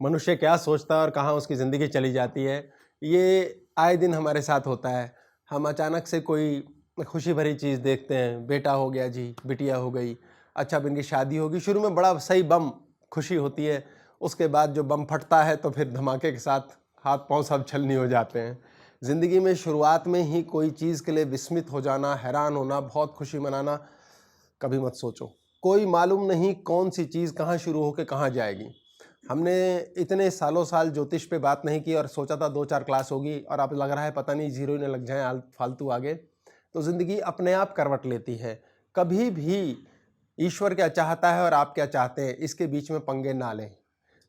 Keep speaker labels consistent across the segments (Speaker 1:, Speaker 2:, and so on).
Speaker 1: मनुष्य क्या सोचता है और कहाँ उसकी ज़िंदगी चली जाती है, ये आए दिन हमारे साथ होता है। हम अचानक से कोई खुशी भरी चीज़ देखते हैं, बेटा हो गया जी, बिटिया हो गई, अच्छा अब इनकी शादी होगी। शुरू में बड़ा सही बम खुशी होती है, उसके बाद जो बम फटता है तो फिर धमाके के साथ हाथ पांव सब छलनी हो जाते हैं। ज़िंदगी में शुरुआत में ही कोई चीज़ के लिए विस्मित हो जाना, हैरान होना, बहुत खुशी मनाना कभी मत सोचो। कोई मालूम नहीं कौन सी चीज़ कहाँ शुरू होकर कहाँ जाएगी। हमने इतने सालों साल ज्योतिष पे बात नहीं की और सोचा था 2-4 क्लास होगी और अब लग रहा है पता नहीं ज़ीरो ही न लग जाए फालतू आगे। तो ज़िंदगी अपने आप करवट लेती है। कभी भी ईश्वर क्या चाहता है और आप क्या चाहते हैं, इसके बीच में पंगे ना लें।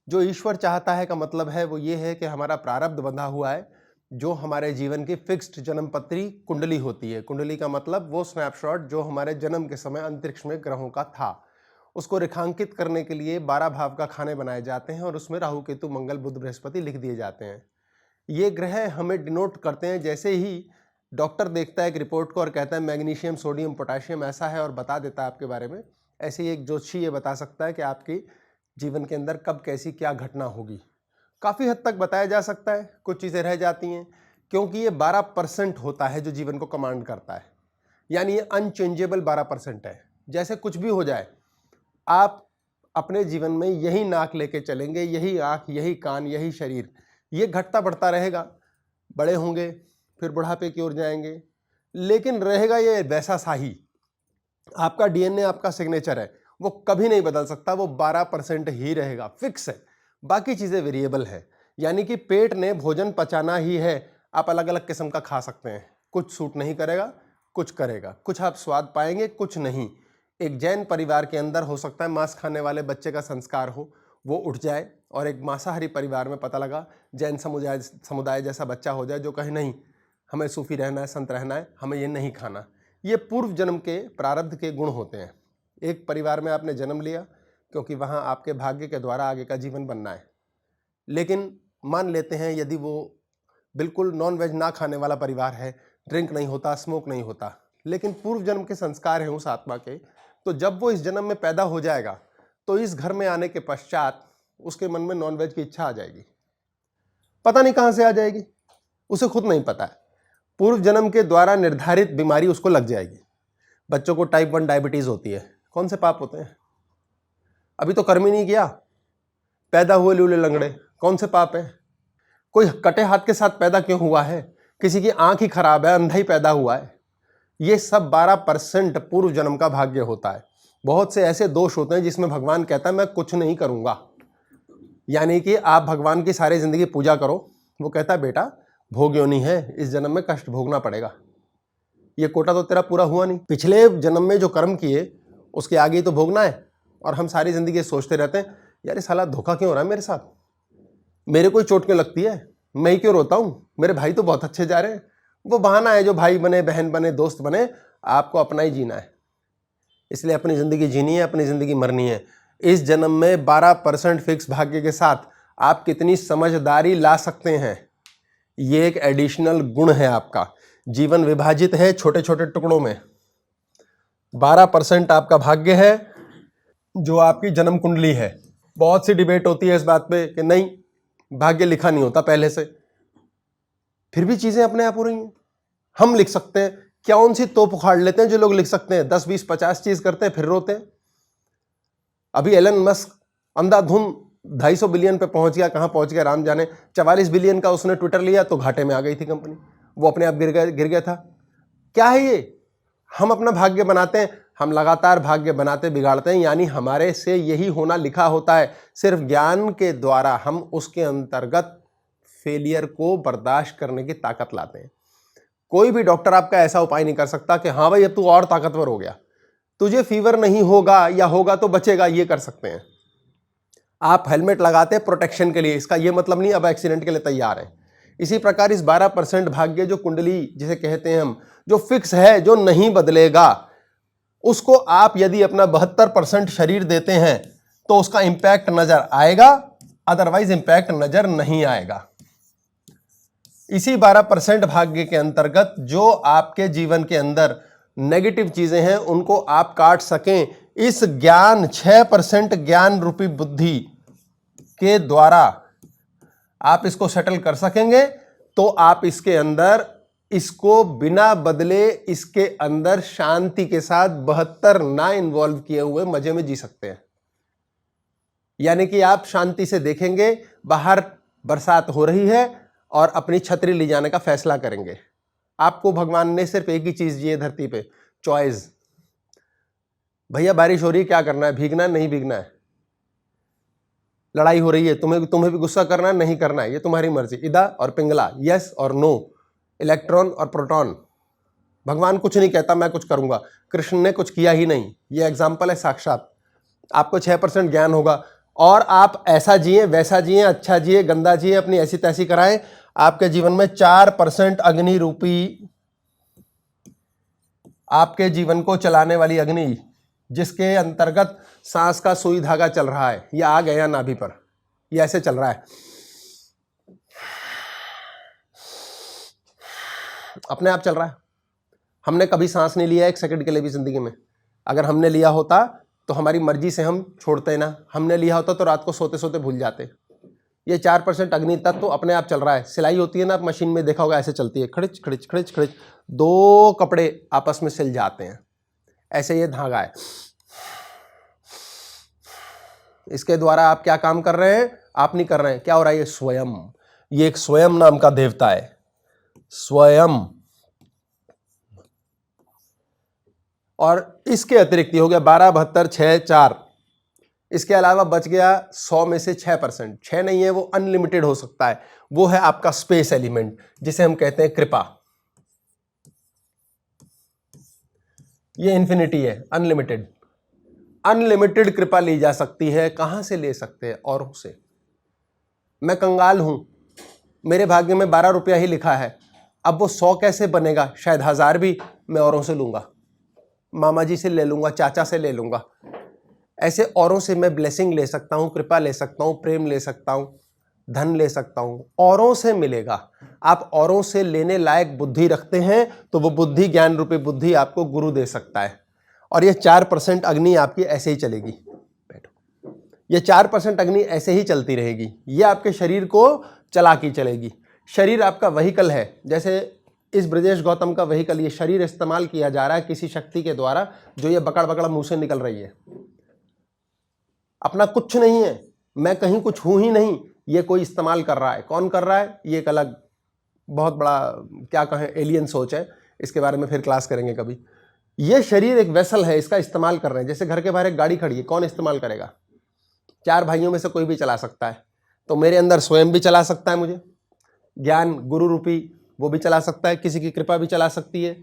Speaker 1: जो ईश्वर चाहता है का मतलब है वो ये है कि हमारा प्रारब्ध बंधा हुआ है, जो हमारे जीवन की फिक्स्ड जन्मपत्री कुंडली होती है। कुंडली का मतलब वो स्नैपशॉट जो हमारे जन्म के समय अंतरिक्ष में ग्रहों का था। उसको रेखांकित करने के लिए 12 भाव का खाने बनाए जाते हैं और उसमें राहु केतु मंगल बुध बृहस्पति लिख दिए जाते हैं। ये ग्रह हमें डिनोट करते हैं। जैसे ही डॉक्टर देखता है एक रिपोर्ट को और कहता है मैग्नीशियम, सोडियम, पोटाशियम ऐसा है और बता देता है आपके बारे में, ऐसे ही एक ज्योतिषी ये बता सकता है कि आपकी जीवन के अंदर कब कैसी क्या घटना होगी। काफ़ी हद तक बताया जा सकता है, कुछ चीज़ें रह जाती हैं क्योंकि ये 12% होता है जो जीवन को कमांड करता है, यानी ये अनचेंजेबल 12% है। जैसे कुछ भी हो जाए, आप अपने जीवन में यही नाक लेके चलेंगे, यही आँख, यही कान, यही शरीर, ये घटता बढ़ता रहेगा। बड़े होंगे, फिर बुढ़ापे की ओर जाएंगे, लेकिन रहेगा ये वैसा सा ही। आपका डीएनए, आपका सिग्नेचर है, वो कभी नहीं बदल सकता, वो 12% ही रहेगा, फिक्स है। बाकी चीज़ें वेरिएबल है। यानी कि पेट ने भोजन पचाना ही है। आप अलग अलग किस्म का खा सकते हैं, कुछ सूट नहीं करेगा, कुछ करेगा, कुछ आप स्वाद पाएंगे, कुछ नहीं। एक जैन परिवार के अंदर हो सकता है मांस खाने वाले बच्चे का संस्कार हो, वो उठ जाए, और एक मांसाहारी परिवार में पता लगा जैन समुदाय जैसा बच्चा हो जाए जो कहे नहीं हमें सूफी रहना है, संत रहना है, हमें ये नहीं खाना। ये पूर्व जन्म के प्रारब्ध के गुण होते हैं। एक परिवार में आपने जन्म लिया क्योंकि वहाँ आपके भाग्य के द्वारा आगे का जीवन बनना है। लेकिन मान लेते हैं यदि वो बिल्कुल नॉन वेज ना खाने वाला परिवार है, ड्रिंक नहीं होता, स्मोक नहीं होता, लेकिन पूर्व जन्म के संस्कार हैं उस आत्मा के, तो जब वो इस जन्म में पैदा हो जाएगा तो इस घर में आने के पश्चात उसके मन में नॉनवेज की इच्छा आ जाएगी। पता नहीं कहां से आ जाएगी, उसे खुद नहीं पता है। पूर्व जन्म के द्वारा निर्धारित बीमारी उसको लग जाएगी। बच्चों को टाइप 1 डायबिटीज होती है, कौन से पाप होते हैं? अभी तो कर्म ही नहीं किया, पैदा हुए लूले लंगड़े, कौन से पाप है? कोई कटे हाथ के साथ पैदा क्यों हुआ है? किसी की आंख ही खराब है, अंधा ही पैदा हुआ है। ये सब 12% पूर्व जन्म का भाग्य होता है। बहुत से ऐसे दोष होते हैं जिसमें भगवान कहता है मैं कुछ नहीं करूंगा, यानी कि आप भगवान की सारी जिंदगी पूजा करो, वो कहता है बेटा भोग योनि है, इस जन्म में कष्ट भोगना पड़ेगा, ये कोटा तो तेरा पूरा हुआ नहीं, पिछले जन्म में जो कर्म किए उसके आगे तो भोगना है। और हम सारी जिंदगी सोचते रहते हैं यार ये साला धोखा क्यों हो रहा है मेरे साथ, मेरे कोई चोट क्यों लगती है, मैं ही क्यों रोता हूं, मेरे भाई तो बहुत अच्छे जा रहे हैं। वो बहाना है, जो भाई बने, बहन बने, दोस्त बने, आपको अपना ही जीना है। इसलिए अपनी जिंदगी जीनी है, अपनी जिंदगी मरनी है। इस जन्म में 12% फिक्स भाग्य के साथ आप कितनी समझदारी ला सकते हैं, ये एक एडिशनल गुण है आपका। जीवन विभाजित है छोटे छोटे टुकड़ों में। 12% आपका भाग्य है जो आपकी जन्म कुंडली है। बहुत सी डिबेट होती है इस बात पे कि नहीं भाग्य लिखा नहीं होता पहले से, फिर भी चीजें अपने आप हो रही हैं। हम लिख सकते हैं, क्या उन सी तोप उखाड़ लेते हैं जो लोग लिख सकते हैं, 10 20 50 चीज करते हैं फिर रोते हैं। अभी एलन मस्क अंधाधुंध 250 बिलियन पे पहुंच गया, कहां पहुंच गया राम जाने। 44 बिलियन का उसने ट्विटर लिया तो घाटे में आ गई थी कंपनी, वो अपने आप गिर गया था। क्या है ये? हम अपना भाग्य बनाते हैं, हम लगातार भाग्य बनाते बिगाड़ते हैं, यानी हमारे से यही होना लिखा होता है। सिर्फ ज्ञान के द्वारा हम उसके अंतर्गत फेलियर को बर्दाश्त करने की ताकत लाते हैं। कोई भी डॉक्टर आपका ऐसा उपाय नहीं कर सकता कि हाँ भाई अब तू और ताकतवर हो गया, तुझे फीवर नहीं होगा या होगा तो बचेगा, ये कर सकते हैं। आप हेलमेट लगाते हैं प्रोटेक्शन के लिए, इसका ये मतलब नहीं अब एक्सीडेंट के लिए तैयार है। इसी प्रकार इस 12% भाग्य जो कुंडली जिसे कहते हैं हम, जो फिक्स है, जो नहीं बदलेगा, उसको आप यदि अपना 72% शरीर देते हैं तो उसका इंपैक्ट नजर आएगा, अदरवाइज इंपैक्ट नजर नहीं आएगा। इसी 12% भाग्य के अंतर्गत जो आपके जीवन के अंदर नेगेटिव चीजें हैं उनको आप काट सकें, इस ज्ञान 6% ज्ञान रूपी बुद्धि के द्वारा आप इसको सेटल कर सकेंगे तो आप इसके अंदर इसको बिना बदले इसके अंदर शांति के साथ 72 ना इन्वॉल्व किए हुए मजे में जी सकते हैं। यानी कि आप शांति से देखेंगे, बाहर बरसात हो रही है और अपनी छतरी ले जाने का फैसला करेंगे। आपको भगवान ने सिर्फ एक ही चीज दी है धरती पे, चॉइस। भैया बारिश हो रही है, क्या करना है? भीगना है, नहीं भीगना है? लड़ाई हो रही है, तुम्हें भी गुस्सा करना है, नहीं करना है, ये तुम्हारी मर्जी। इदा और पिंगला, यस और नो, इलेक्ट्रॉन और प्रोटॉन। भगवान कुछ नहीं कहता मैं कुछ करूंगा, कृष्ण ने कुछ किया ही नहीं। ये एग्जाम्पल है साक्षात। आपको 6% ज्ञान होगा और आप ऐसा जिए, वैसा जिए, अच्छा जिए, गंदा जिए, अपनी ऐसी तैसी कराएं, आपके जीवन में 4% अग्नि रूपी, आपके जीवन को चलाने वाली अग्नि, जिसके अंतर्गत सांस का सुई धागा चल रहा है, ये आ गया नाभि पर, ये ऐसे चल रहा है, अपने आप चल रहा है। हमने कभी सांस नहीं लिया 1 सेकंड के लिए भी जिंदगी में। अगर हमने लिया होता तो हमारी मर्जी से हम छोड़ते ना, हमने लिया होता तो रात को सोते सोते भूल जाते। ये 4% अग्नि तत्व तो अपने आप चल रहा है। सिलाई होती है ना, आप मशीन में देखा होगा, ऐसे चलती है, खड़िच खड़िच खड़िच खड़िच, 2 कपड़े आपस में सिल जाते हैं, ऐसे ये धागा है। इसके द्वारा आप क्या काम कर रहे हैं? आप नहीं कर रहे हैं, क्या हो रहा है? ये स्वयं, ये एक स्वयं नाम का देवता है, स्वयं। और इसके अतिरिक्त हो गया 12, 72, 6, 4। इसके अलावा बच गया 100 में से 6%। 6 नहीं है, वो अनलिमिटेड हो सकता है। वो है आपका स्पेस एलिमेंट, जिसे हम कहते हैं कृपा। ये इंफिनिटी है, अनलिमिटेड। अनलिमिटेड कृपा ली जा सकती है। कहां से ले सकते हैं? औरों से। मैं कंगाल हूं, मेरे भाग्य में 12 रुपया ही लिखा है, अब वो 100 कैसे बनेगा? शायद 1000 भी मैं औरों से लूंगा, मामा जी से ले लूंगा, चाचा से ले लूंगा। ऐसे औरों से मैं ब्लेसिंग ले सकता हूं, कृपा ले सकता हूं, प्रेम ले सकता हूं, धन ले सकता हूं। औरों से मिलेगा। आप औरों से लेने लायक बुद्धि रखते हैं तो वो बुद्धि, ज्ञान रूपी बुद्धि, आपको गुरु दे सकता है। और ये 4% अग्नि आपकी ऐसे ही चलेगी। बैठो, ये 4% अग्नि ऐसे ही चलती रहेगी। ये आपके शरीर को चला के चलेगी। शरीर आपका व्हीकल है, जैसे इस ब्रजेश गौतम का व्हीकल, ये शरीर इस्तेमाल किया जा रहा है किसी शक्ति के द्वारा, जो ये बकड़ बकड़ मुंह से निकल रही है। अपना कुछ नहीं है, मैं कहीं कुछ हूं ही नहीं, ये कोई इस्तेमाल कर रहा है। कौन कर रहा है? ये एक अलग बहुत बड़ा, क्या कहें, एलियन सोच है। इसके बारे में फिर क्लास करेंगे कभी। ये शरीर एक वेसल है, इसका इस्तेमाल कर रहे हैं। जैसे घर के बाहर एक गाड़ी खड़ी है, कौन इस्तेमाल करेगा? 4 भाइयों में से कोई भी चला सकता है। तो मेरे अंदर स्वयं भी चला सकता है, मुझे ज्ञान गुरु रूपी वो भी चला सकता है, किसी की कृपा भी चला सकती है,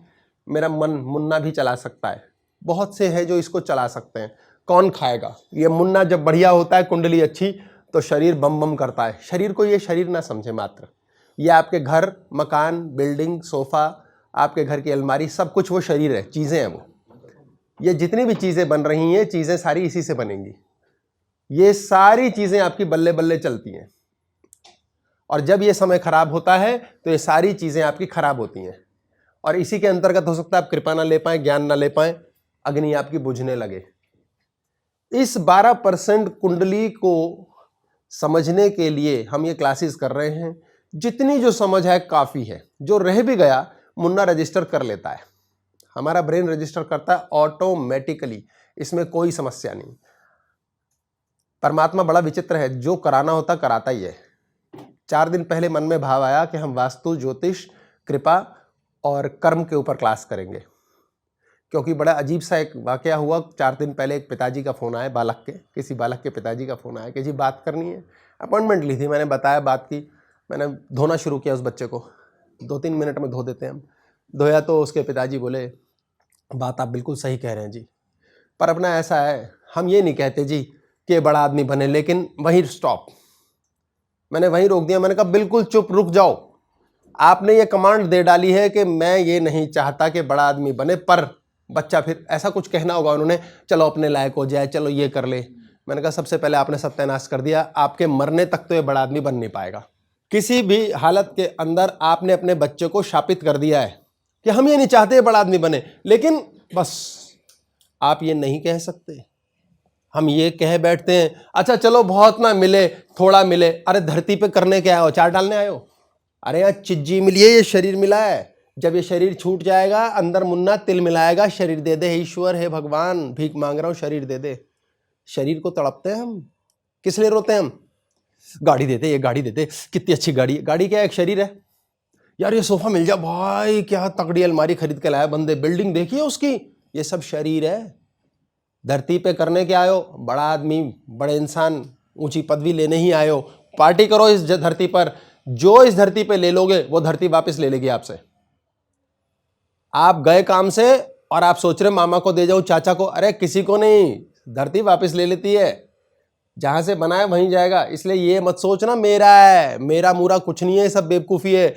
Speaker 1: मेरा मन मुन्ना भी चला सकता है। बहुत से हैं जो इसको चला सकते हैं। कौन खाएगा? ये मुन्ना जब बढ़िया होता है, कुंडली अच्छी, तो शरीर बम बम करता है। शरीर को ये शरीर ना समझे मात्र, ये आपके घर, मकान, बिल्डिंग, सोफा, आपके घर की अलमारी, सब कुछ वो शरीर है, चीज़ें हैं वो। ये जितनी भी चीज़ें बन रही हैं, चीज़ें सारी इसी से बनेंगी। ये सारी चीज़ें आपकी बल्ले बल्ले चलती हैं, और जब ये समय खराब होता है तो ये सारी चीज़ें आपकी खराब होती हैं। और इसी के अंतर्गत हो सकता है आप कृपा ना ले पाएं, ज्ञान ना ले पाएं, अग्नि आपकी बुझने लगे। इस 12% कुंडली को समझने के लिए हम ये क्लासेस कर रहे हैं। जितनी जो समझ है काफ़ी है। जो रह भी गया मुन्ना रजिस्टर कर लेता है, हमारा ब्रेन रजिस्टर करता है ऑटोमेटिकली, इसमें कोई समस्या नहीं। परमात्मा बड़ा विचित्र है, जो कराना होता कराता ही है। 4 दिन पहले मन में भाव आया कि हम वास्तु, ज्योतिष, कृपा और कर्म के ऊपर क्लास करेंगे, क्योंकि बड़ा अजीब सा एक वाकया हुआ। 4 दिन पहले एक पिताजी का फ़ोन आया, बालक के, किसी बालक के पिताजी का फ़ोन आया कि जी बात करनी है। अपॉइंटमेंट ली थी, मैंने बताया, बात की, मैंने धोना शुरू किया उस बच्चे को। 2-3 मिनट में धो देते हैं हम। धोया तो उसके पिताजी बोले, बात आप बिल्कुल सही कह रहे हैं जी, पर अपना ऐसा है, हम ये नहीं कहते जी कि बड़ा आदमी बने, लेकिन वहीं स्टॉप। मैंने वहीं रोक दिया। मैंने कहा बिल्कुल चुप, रुक जाओ। आपने ये कमांड दे डाली है कि मैं ये नहीं चाहता कि बड़ा आदमी बने, पर बच्चा फिर ऐसा कुछ कहना होगा उन्होंने, चलो अपने लायक हो जाए, चलो ये कर ले। मैंने कहा सबसे पहले आपने सत्यानाश कर दिया, आपके मरने तक तो ये बड़ा आदमी बन नहीं पाएगा। किसी भी हालत के अंदर आपने अपने बच्चे को शापित कर दिया है कि हम ये नहीं चाहते बड़ा आदमी बने, लेकिन बस आप ये नहीं कह सकते, हम ये कह बैठते हैं अच्छा चलो बहुत ना मिले, थोड़ा मिले। अरे धरती पे करने क्या आए हो? चार डालने आए हो? अरे यार चिज्जी मिली है, ये शरीर मिला है। जब ये शरीर छूट जाएगा, अंदर मुन्ना तिल मिलाएगा, शरीर दे दे हे ईश्वर, हे भगवान, भीख मांग रहा हूं, शरीर दे दे। शरीर को तड़पते हैं हम। किस लिए रोते हैं हम? गाड़ी देते, ये गाड़ी देते, कितनी अच्छी गाड़ी। गाड़ी क्या है? एक शरीर है। यार ये सोफा मिल जा भाई, क्या तगड़ी अलमारी खरीद के लाया बंदे, बिल्डिंग देखिए उसकी। ये सब शरीर है। धरती पे करने के आयो? बड़ा आदमी, बड़े इंसान, ऊंची पदवी लेने ही आयो। पार्टी करो इस धरती पर। जो इस धरती पे ले लोगे वो धरती वापस ले लेगी आपसे। आप गए काम से और आप सोच रहे मामा को दे जाओ, चाचा को। अरे किसी को नहीं, धरती वापस ले लेती है। जहां से बनाए वहीं जाएगा। इसलिए ये मत सोचना मेरा है, मेरा मूरा कुछ नहीं है, सब बेवकूफी है।